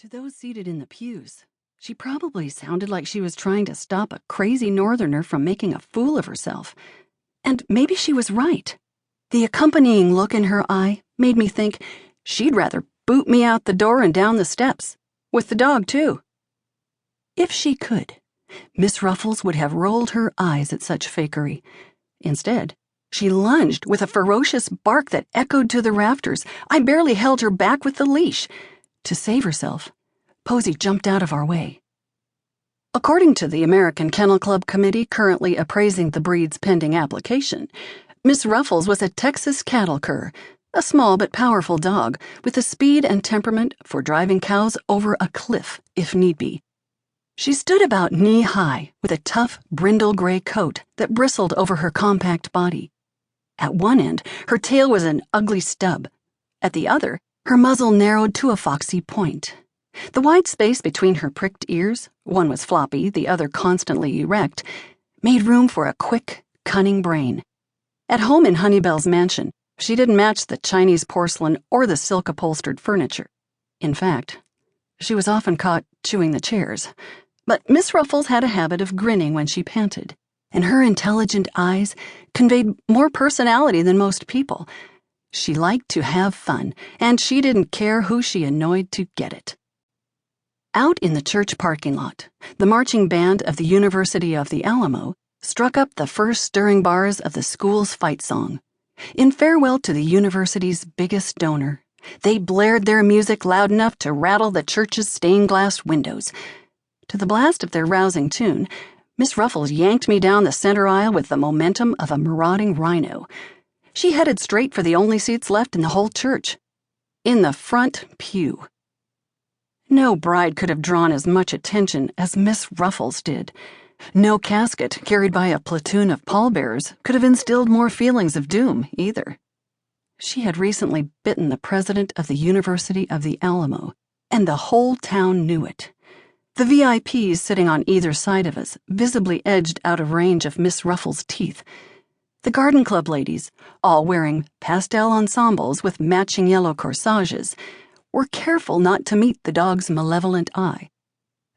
To those seated in the pews, she probably sounded like she was trying to stop a crazy northerner from making a fool of herself. And maybe she was right. The accompanying look in her eye made me think she'd rather boot me out the door and down the steps, with the dog too. If she could, Miss Ruffles would have rolled her eyes at such fakery. Instead, she lunged with a ferocious bark that echoed to the rafters. I barely held her back with the leash. To save herself, Posey jumped out of our way. According to the American Kennel Club committee currently appraising the breed's pending application, Miss Ruffles was a Texas Cattle Cur, a small but powerful dog with the speed and temperament for driving cows over a cliff if need be. She stood about knee-high with a tough, brindle gray coat that bristled over her compact body. At one end, her tail was an ugly stub. At the other, her muzzle narrowed to a foxy point. The wide space between her pricked ears, one was floppy, the other constantly erect, made room for a quick, cunning brain. At home in Honeybelle's mansion, she didn't match the Chinese porcelain or the silk-upholstered furniture. In fact, she was often caught chewing the chairs. But Miss Ruffles had a habit of grinning when she panted, and her intelligent eyes conveyed more personality than most people. She liked to have fun, and she didn't care who she annoyed to get it. Out in the church parking lot, the marching band of the University of the Alamo struck up the first stirring bars of the school's fight song. In farewell to the university's biggest donor, they blared their music loud enough to rattle the church's stained glass windows. To the blast of their rousing tune, Miss Ruffles yanked me down the center aisle with the momentum of a marauding rhino. She headed straight for the only seats left in the whole church, in the front pew. No bride could have drawn as much attention as Miss Ruffles did. No casket carried by a platoon of pallbearers could have instilled more feelings of doom, either. She had recently bitten the president of the University of the Alamo, and the whole town knew it. The VIPs sitting on either side of us visibly edged out of range of Miss Ruffles' teeth. The garden club ladies, all wearing pastel ensembles with matching yellow corsages, were careful not to meet the dog's malevolent eye.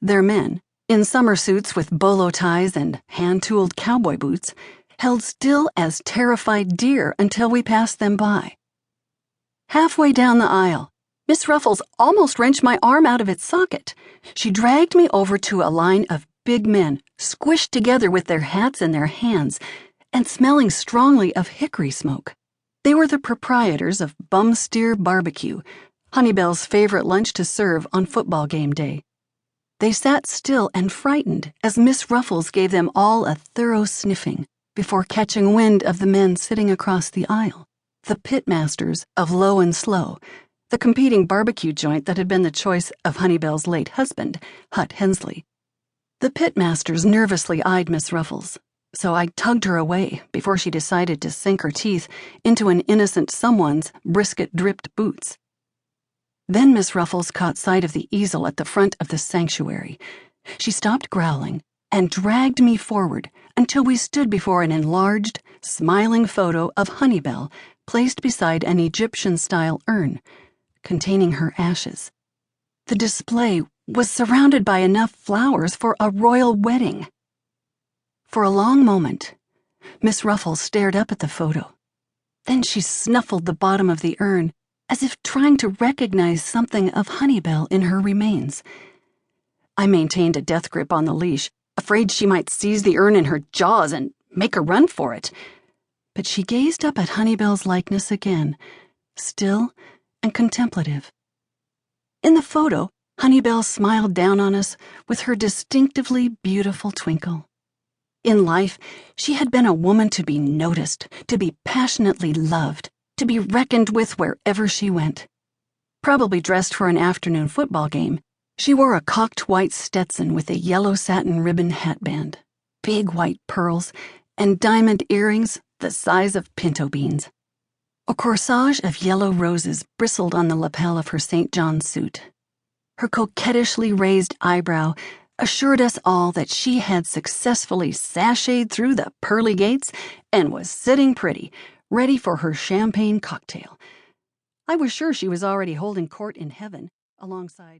Their men, in summer suits with bolo ties and hand-tooled cowboy boots, held still as terrified deer until we passed them by. Halfway down the aisle, Miss Ruffles almost wrenched my arm out of its socket. She dragged me over to a line of big men, squished together with their hats in their hands, and smelling strongly of hickory smoke. They were the proprietors of Bum Steer Barbecue, Honeybelle's favorite lunch to serve on football game day. They sat still and frightened as Miss Ruffles gave them all a thorough sniffing before catching wind of the men sitting across the aisle, the pitmasters of Low and Slow, the competing barbecue joint that had been the choice of Honeybelle's late husband, Hut Hensley. The pitmasters nervously eyed Miss Ruffles, so I tugged her away before she decided to sink her teeth into an innocent someone's brisket-dripped boots. Then Miss Ruffles caught sight of the easel at the front of the sanctuary. She stopped growling and dragged me forward until we stood before an enlarged, smiling photo of Honeybelle placed beside an Egyptian-style urn containing her ashes. The display was surrounded by enough flowers for a royal wedding. For a long moment, Miss Ruffles stared up at the photo. Then she snuffled the bottom of the urn as if trying to recognize something of Honeybelle in her remains. I maintained a death grip on the leash, afraid she might seize the urn in her jaws and make a run for it. But she gazed up at Honeybelle's likeness again, still and contemplative. In the photo, Honeybelle smiled down on us with her distinctively beautiful twinkle. In life, she had been a woman to be noticed, to be passionately loved, to be reckoned with wherever she went. Probably dressed for an afternoon football game, she wore a cocked white Stetson with a yellow satin ribbon hatband, big white pearls, and diamond earrings the size of pinto beans. A corsage of yellow roses bristled on the lapel of her St. John's suit. Her coquettishly raised eyebrow assured us all that she had successfully sashayed through the pearly gates and was sitting pretty, ready for her champagne cocktail. I was sure she was already holding court in heaven alongside